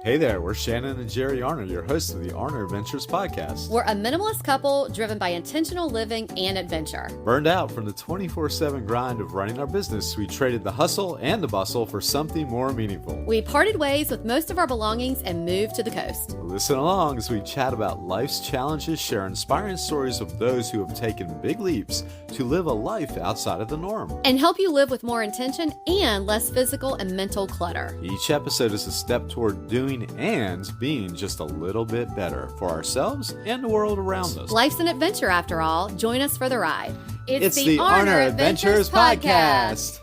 Hey there, we're Shannon and Jerry Arner, your hosts of the Arner Adventures podcast. We're a minimalist couple driven by intentional living and adventure. Burned out from the 24/7 grind of running our business, we traded the hustle and the bustle for something more meaningful. We parted ways with most of our belongings and moved to the coast. Listen along as we chat about life's challenges, share inspiring stories of those who have taken big leaps to live a life outside of the norm, and help you live with more intention and less physical and mental clutter. Each episode is a step toward doing and being just a little bit better for ourselves and the world around us. Life's an adventure after all. Join us for the ride. It's the Arner Adventures podcast.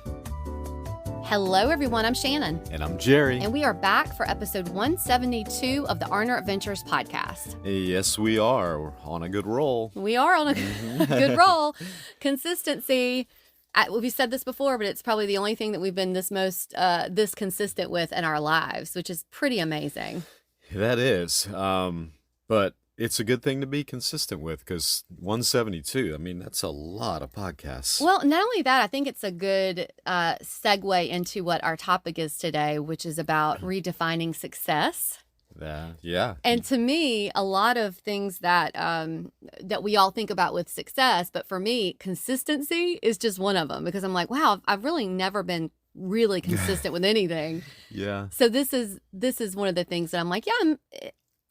Hello, everyone. I'm Shannon. And I'm Jerry. And we are back for episode 172 of the Arner Adventures podcast. Yes, we are. We're on a good roll. We are on a good roll. Consistency. We've said this before, but it's probably the only thing that we've been this consistent with in our lives, which is pretty amazing. That is. But it's a good thing to be consistent with, because 172, I mean, that's a lot of podcasts. Well, not only that, I think it's a good segue into what our topic is today, which is about redefining success. Yeah. And to me, a lot of things that that we all think about with success, but for me, consistency is just one of them, because I'm like, wow, I've really never been really consistent with anything. Yeah. So this is one of the things that I'm like, yeah,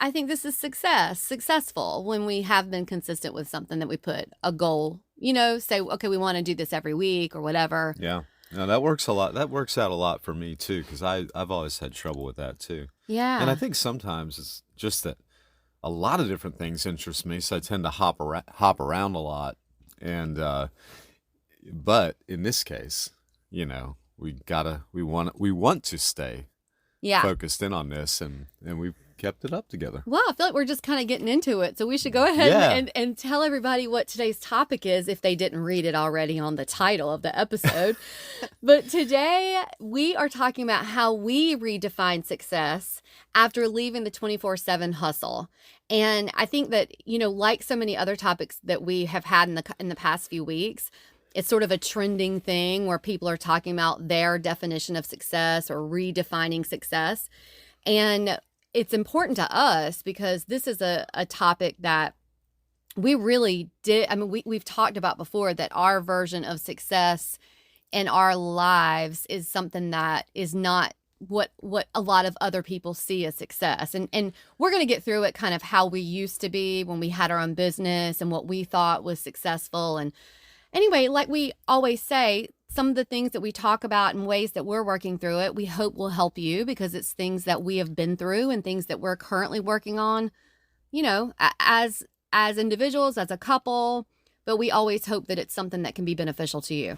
I think this is successful when we have been consistent with something that we put a goal, say, okay, we want to do this every week or whatever. Yeah. No, that works a lot. That works out a lot for me too, because I've always had trouble with that too. Yeah. And I think sometimes it's just that a lot of different things interest me, so I tend to hop around a lot. And but in this case, we want to stay focused in on this, and we've kept it up together. Well, I feel like we're just kind of getting into it, so we should go ahead and tell everybody what today's topic is if they didn't read it already on the title of the episode. But today we are talking about how we redefine success after leaving the 24/7 hustle. And I think that, like so many other topics that we have had in the past few weeks, it's sort of a trending thing where people are talking about their definition of success or redefining success. And it's important to us because this is a topic that we really did. I mean, we've talked about before that our version of success in our lives is something that is not what a lot of other people see as success. And we're going to get through it, kind of how we used to be when we had our own business and what we thought was successful. And anyway, like we always say, some of the things that we talk about and ways that we're working through it, we hope will help you, because it's things that we have been through and things that we're currently working on, as individuals, as a couple, but we always hope that it's something that can be beneficial to you.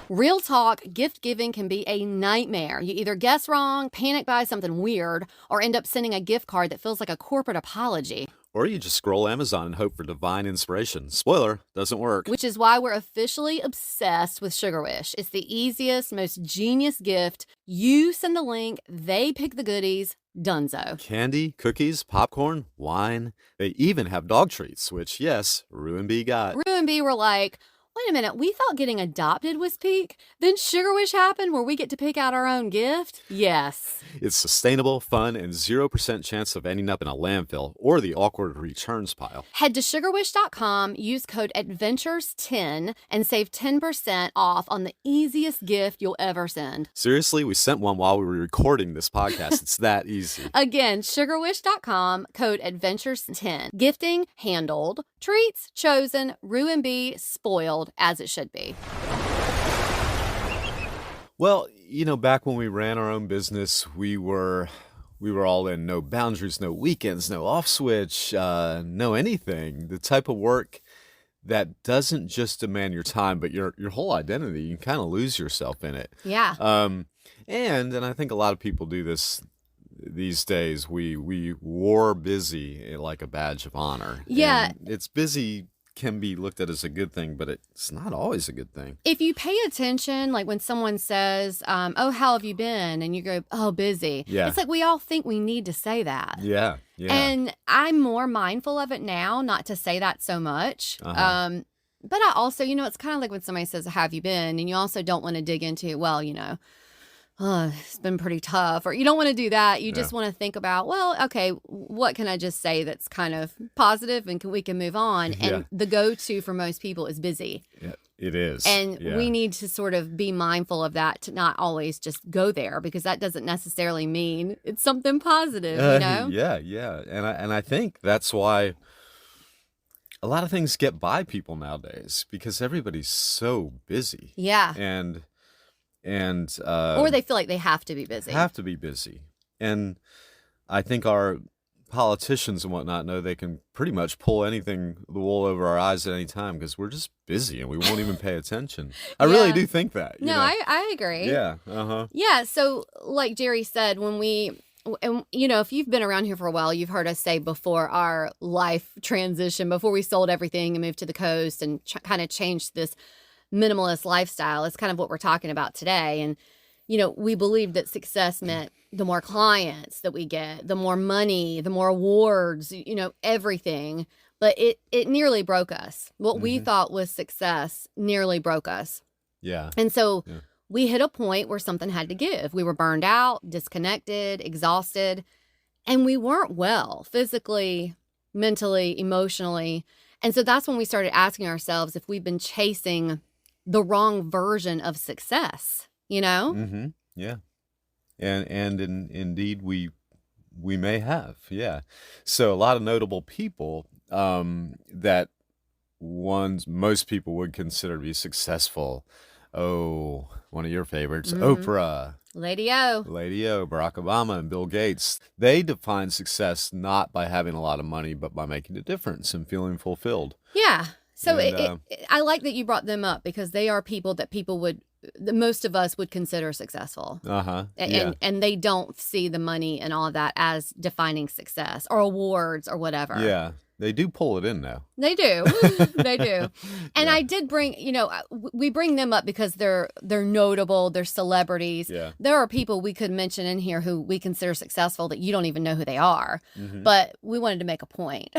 Real talk, gift giving can be a nightmare. You either guess wrong, panic buy something weird, or end up sending a gift card that feels like a corporate apology. Or you just scroll Amazon and hope for divine inspiration. Spoiler, doesn't work. Which is why we're officially obsessed with Sugar Wish. It's the easiest, most genius gift. You send the link, they pick the goodies, dunzo. Candy, cookies, popcorn, wine. They even have dog treats, which, yes, Rue and B got. Rue and B were like, wait a minute, we thought getting adopted was peak? Then Sugar Wish happened where we get to pick out our own gift? Yes. It's sustainable, fun, and 0% chance of ending up in a landfill or the awkward returns pile. Head to sugarwish.com, use code ADVENTURES10, and save 10% off on the easiest gift you'll ever send. Seriously, we sent one while we were recording this podcast. It's that easy. Again, sugarwish.com, code ADVENTURES10. Gifting handled, treats chosen, Rue and B spoiled, as it should be. Well, back when we ran our own business, we were all in. No boundaries, no weekends, no off switch, no anything. The type of work that doesn't just demand your time, but your whole identity. You can kind of lose yourself in it. Yeah. And I think a lot of people do this these days. We wore busy like a badge of honor. Yeah. And it's busy can be looked at as a good thing, but it's not always a good thing. If you pay attention, like when someone says, oh, how have you been? And you go, oh, busy. Yeah. It's like we all think we need to say that. Yeah. And I'm more mindful of it now, not to say that so much. Uh-huh. But I also, it's kind of like when somebody says, how have you been? And you also don't want to dig into, well, oh, it's been pretty tough, or you don't want to do that. You Yeah. just want to think about, well, okay, what can I just say that's kind of positive and we can move on. Yeah. And the go-to for most people is busy. Yeah, it is. And Yeah. we need to sort of be mindful of that, to not always just go there, because that doesn't necessarily mean it's something positive, you know? Yeah. And I think that's why a lot of things get by people nowadays, because everybody's so busy. Yeah. And Or they feel like they have to be busy. have to be busy. And I think our politicians and whatnot know they can pretty much pull anything, the wool over our eyes at any time, because we're just busy and we won't even pay attention. I really Yeah. do think that. You No, know? I agree. Yeah. Uh-huh. Yeah. So, like Jerry said, and you know, if you've been around here for a while, you've heard us say before our life transition, before we sold everything and moved to the coast and kind of changed this minimalist lifestyle, it's kind of what we're talking about today. And, you know, we believed that success meant the more clients that we get, the more money, the more awards, you know, everything. But it nearly broke us. What we thought was success nearly broke us. Yeah. And so Yeah. we hit a point where something had to give. We were burned out, disconnected, exhausted, and we weren't well physically, mentally, emotionally. And so that's when we started asking ourselves if we've been chasing the wrong version of success, you know? Mm-hmm. Yeah. And indeed we may have. Yeah. So a lot of notable people that most people would consider to be successful. Oh, one of your favorites, Oprah, Lady O. Barack Obama, and Bill Gates. They define success not by having a lot of money, but by making a difference and feeling fulfilled. Yeah. So And, I like that you brought them up, because they are people that most of us would consider successful. Uh-huh. Yeah. And they don't see the money and all of that as defining success or awards or whatever. Yeah. They do pull it in now. They do. They do. And Yeah. I did bring, you know, we bring them up because they're notable, they're celebrities. Yeah. There are people we could mention in here who we consider successful that you don't even know who they are. Mhm. But we wanted to make a point.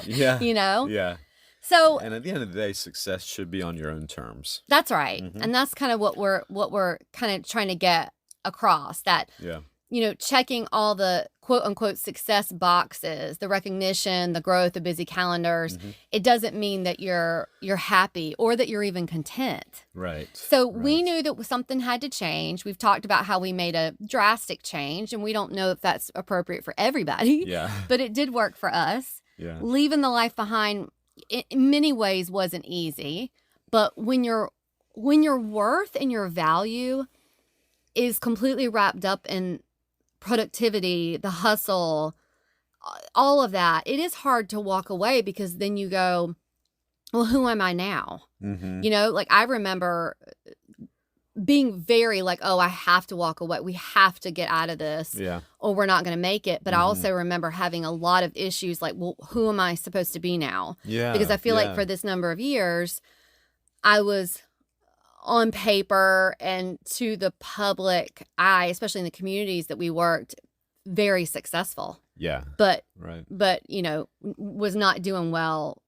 Yeah. You know? Yeah. So And at the end of the day, success should be on your own terms. that's right. Mhm. And that's kind of what we're kind of trying to get across, that, Yeah. you know, checking all the quote unquote success boxes, the recognition, the growth, the busy calendars, it doesn't mean that you're happy or that you're even content. Right. So we Right. knew that something had to change. We've talked about how we made a drastic change, and we don't know if that's appropriate for everybody, Yeah. but it did work for us. Yeah. Leaving the life behind in many ways wasn't easy, but when your worth and your value is completely wrapped up in productivity, the hustle, all of that, it is hard to walk away, because then you go, well, who am I now? Mm-hmm. You know, like I remember being very like, oh, I have to walk away. We have to get out of this, Yeah. or we're not going to make it. But I also remember having a lot of issues like, well, who am I supposed to be now? Yeah. Because I feel like for this number of years, I was on paper and to the public eye, especially in the communities that we worked, very successful. Yeah. But Right. you know, was not doing well,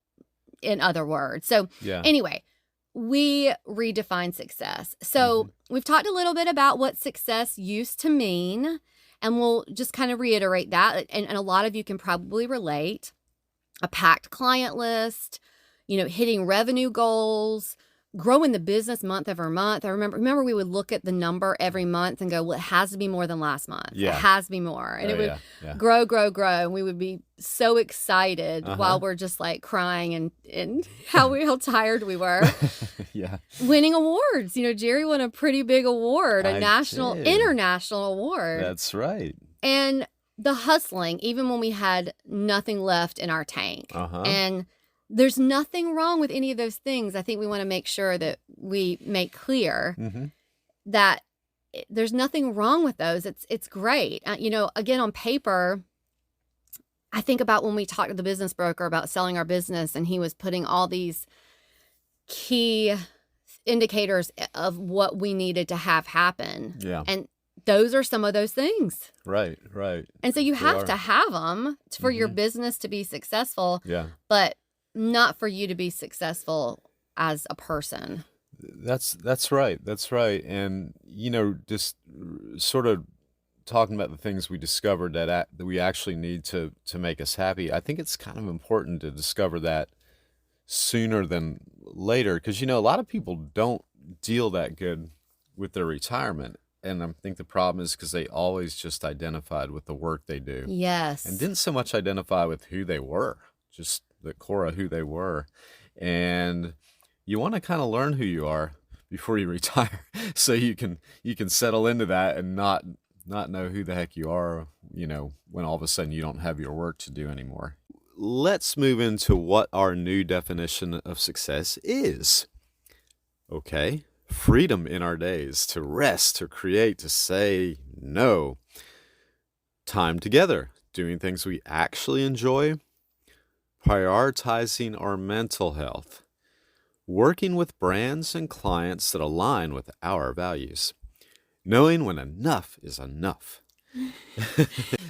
in other words. So Yeah. anyway, we redefine success. So we've talked a little bit about what success used to mean, and we'll just kind of reiterate that. And a lot of you can probably relate. A packed client list, you know, hitting revenue goals, growing the business month over month. I remember we would look at the number every month and go, well, it has to be more than last month. Yeah. It has to be more. And Oh, it would yeah. grow. And we would be so excited while we're just like crying and how tired we were. Yeah. Winning awards. You know, Jerry won a pretty big award, a I did. international award. That's right. And the hustling, even when we had nothing left in our tank. Uh-huh. And there's nothing wrong with any of those things. I think we want to make sure that we make clear that there's nothing wrong with those. It's great. You know, again, on paper, I think about when we talked to the business broker about selling our business, and he was putting all these key indicators of what we needed to have happen. Yeah. And those are some of those things. Right. And so you They have are. to have them for your business to be successful, Yeah. but not for you to be successful as a person. That's right. That's right. And just sort of talking about the things we discovered that we actually need to make us happy. I think it's kind of important to discover that sooner than later, because a lot of people don't deal that good with their retirement. And I think the problem is because they always just identified with the work they do and Yes. didn't so much identify with who they were, just the core of who they were. And you want to kind of learn who you are before you retire, so you can settle into that and not know who the heck you are, when all of a sudden you don't have your work to do anymore. Let's move into what our new definition of success is. Okay, freedom in our days to rest, to create, to say no. Time together, doing things we actually enjoy, prioritizing our mental health, working with brands and clients that align with our values, knowing when enough is enough.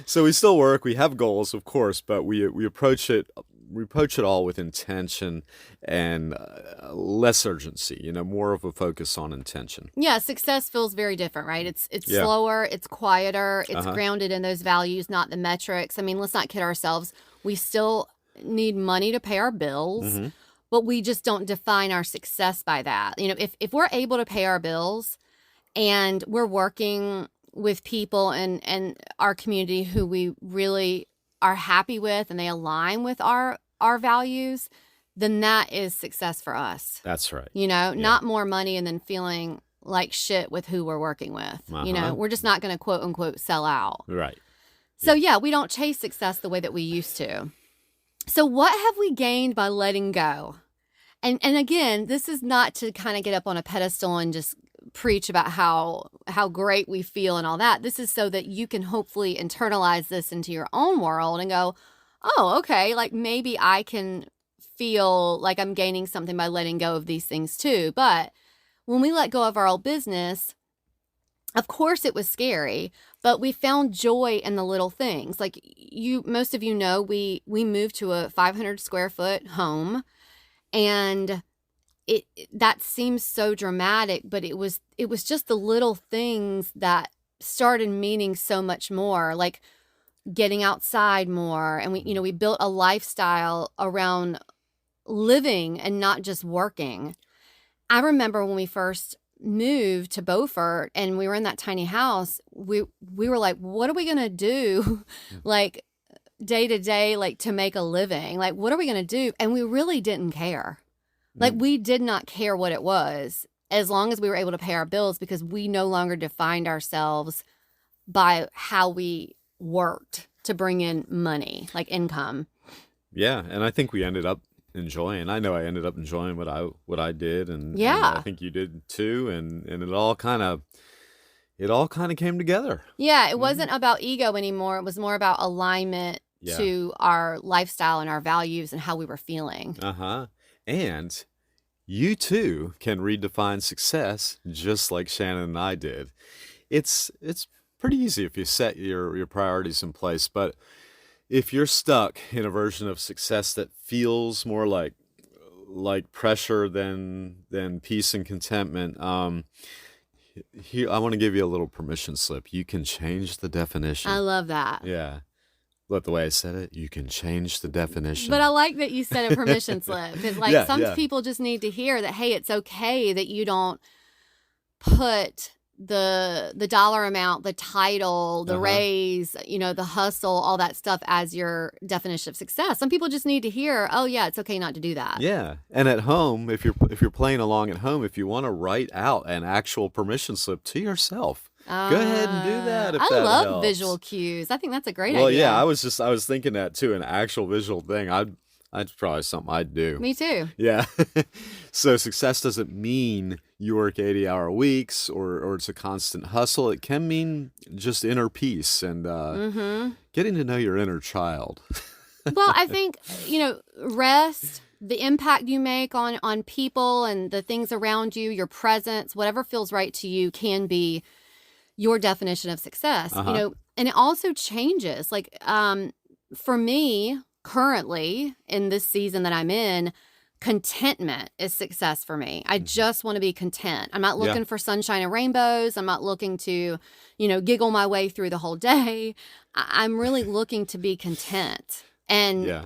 So we still work, we have goals, of course, but we approach it all with intention and less urgency, more of a focus on intention. Yeah, success feels very different, right? It's Yeah. slower, it's quieter, it's Uh-huh. grounded in those values, not the metrics. I mean, let's not kid ourselves. We still need money to pay our bills, hmm but we just don't define our success by that. If we're able to pay our bills and we're working with people and our community who we really are happy with and they align with our values, then that is success for us. That's right. Not more money and then feeling like shit with who we're working with. Uh-huh. We're just not going to quote unquote sell out. Right. So yeah, we don't chase success the way that we used to. So what have we gained by letting go? And again, this is not to kind of get up on a pedestal and just preach about how great we feel and all that. This is so that you can hopefully internalize this into your own world and go, oh, okay, like maybe I can feel like I'm gaining something by letting go of these things too. But when we let go of our old business, of course it was scary, but we found joy in the little things. Like most of you know, we moved to a 500 square foot home, and that seems so dramatic, but it was just the little things that started meaning so much more, like getting outside more. And we built a lifestyle around living and not just working. I remember when we first moved to Beaufort and we were in that tiny house, we were like, what are we going to do? Like day to day, like to make a living, like, what are we going to do? And we really didn't care. Like we did not care what it was as long as we were able to pay our bills, because we no longer defined ourselves by how we worked to bring in money, like income. Yeah, and I think we ended up enjoying. I know I ended up enjoying what I did, and Yeah. I think you did too, and it all kind of came together. Yeah, it wasn't about ego anymore. It was more about alignment Yeah. to our lifestyle and our values and how we were feeling. Uh-huh. And you too can redefine success just like Shannon and I did. It's pretty easy if you set your priorities in place, but if you're stuck in a version of success that feels more like pressure than peace and contentment, here I want to give you a little permission slip. You can change the definition. I love that. Yeah. But the way I said it, you can change the definition. But I like that you said a permission slip, because Yeah, some yeah. people just need to hear that, hey, it's okay that you don't put the dollar amount, the title, the raise, the hustle, all that stuff as your definition of success. Some people just need to hear, oh yeah, it's okay not to do that. Yeah. And at home, if you're playing along at home, if you want to write out an actual permission slip to yourself, go ahead and do that if I that love helps. visual cues. I think that's a great Well, idea. yeah, I was thinking that too, an actual visual thing. That's probably something I'd do. Me too. Yeah. So success doesn't mean you work 80-hour weeks or it's a constant hustle. It can mean just inner peace and getting to know your inner child. Well, I think, rest, the impact you make on people and the things around you, your presence, whatever feels right to you can be your definition of success. And it also changes. Like, for me, currently in this season that I'm in, contentment is success for me. I just want to be content. I'm not looking for sunshine and rainbows. I'm not looking to, giggle my way through the whole day. I'm really looking to be content and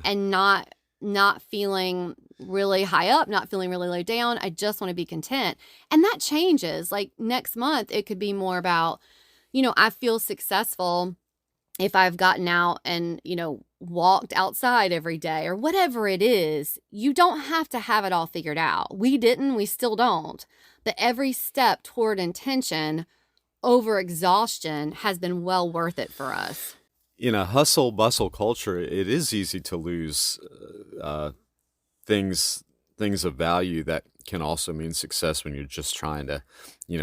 not feeling really high up, not feeling really low down. I just want to be content. And that changes. Like next month, it could be more about, I feel successful if I've gotten out and, walked outside every day or whatever it is. You don't have to have it all figured out. We didn't, we still don't. But every step toward intention over exhaustion has been well worth it for us. In a hustle bustle culture, it is easy to lose things of value that can also mean success when you're just trying to,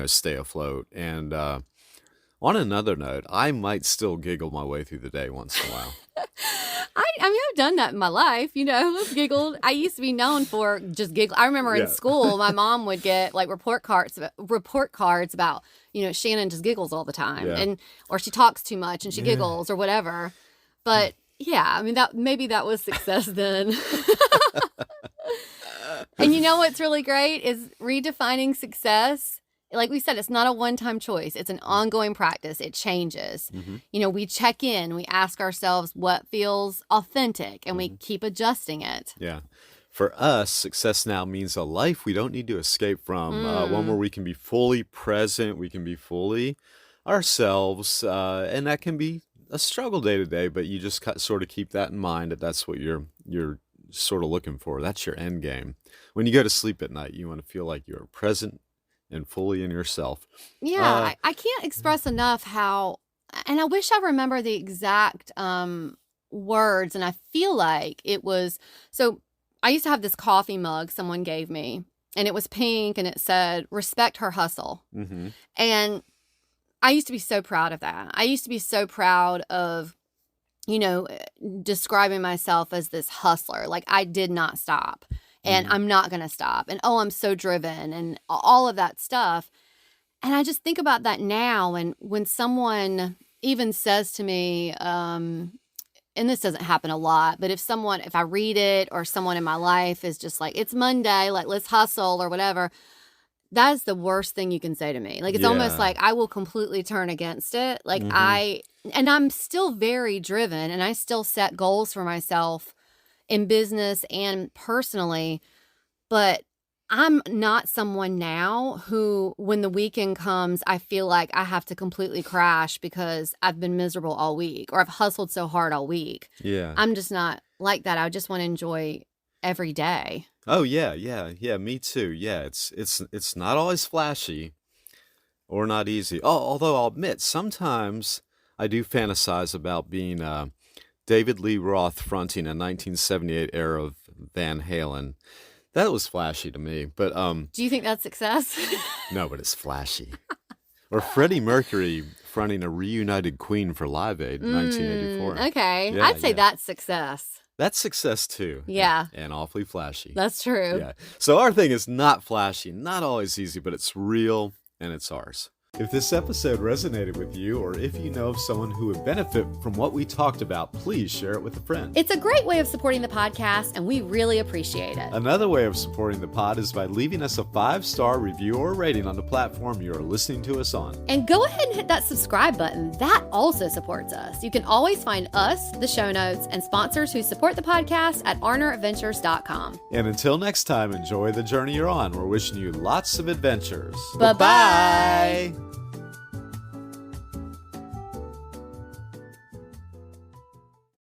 stay afloat. And on another note, I might still giggle my way through the day once in a while. I mean, I've done that in my life, I've giggled. I used to be known for just giggle. I remember in school, my mom would get like report cards about, Shannon just giggles all the time or she talks too much and she giggles or whatever. But I mean, maybe that was success then. And what's really great is redefining success. Like we said, it's not a one-time choice. It's an ongoing practice. It changes. Mm-hmm. We check in. We ask ourselves what feels authentic, and we keep adjusting it. Yeah. For us, success now means a life we don't need to escape from. One where we can be fully present. We can be fully ourselves. And that can be a struggle day to day, but you just sort of keep that in mind that that's what you're sort of looking for. That's your end game. When you go to sleep at night, you want to feel like you're present and fully in yourself. Yeah, I can't express enough how, and I wish I remember the exact words, and I feel like it was, so I used to have this coffee mug someone gave me, and it was pink, and it said, respect her hustle. Mm-hmm. And I used to be so proud of that. I used to be so proud of, describing myself as this hustler. Like I did not stop. And I'm not going to stop. And, I'm so driven and all of that stuff. And I just think about that now. And when someone even says to me, and this doesn't happen a lot, but if I read it or someone in my life is just like, it's Monday, like let's hustle or whatever, that's the worst thing you can say to me. Like, it's almost like I will completely turn against it. Like I'm still very driven and I still set goals for myself in business and personally, but I'm not someone now who, when the weekend comes, I feel like I have to completely crash because I've been miserable all week or I've hustled so hard all week. Yeah. I'm just not like that. I just want to enjoy every day. Oh yeah, me too. Yeah, it's not always flashy or not easy. Although I'll admit sometimes I do fantasize about being David Lee Roth fronting a 1978 era of Van Halen. That was flashy to me, but do you think that's success? No, but it's flashy. Or Freddie Mercury fronting a reunited Queen for Live Aid in 1984. Okay, I'd say that's success. That's success too. Yeah. And awfully flashy. That's true. Yeah. So our thing is not flashy, not always easy, but it's real and it's ours. If this episode resonated with you, or if you know of someone who would benefit from what we talked about, please share it with a friend. It's a great way of supporting the podcast, and we really appreciate it. Another way of supporting the pod is by leaving us a 5-star review or rating on the platform you are listening to us on. And go ahead and hit that subscribe button. That also supports us. You can always find us, the show notes, and sponsors who support the podcast at arneradventures.com. And until next time, enjoy the journey you're on. We're wishing you lots of adventures. Bye-bye.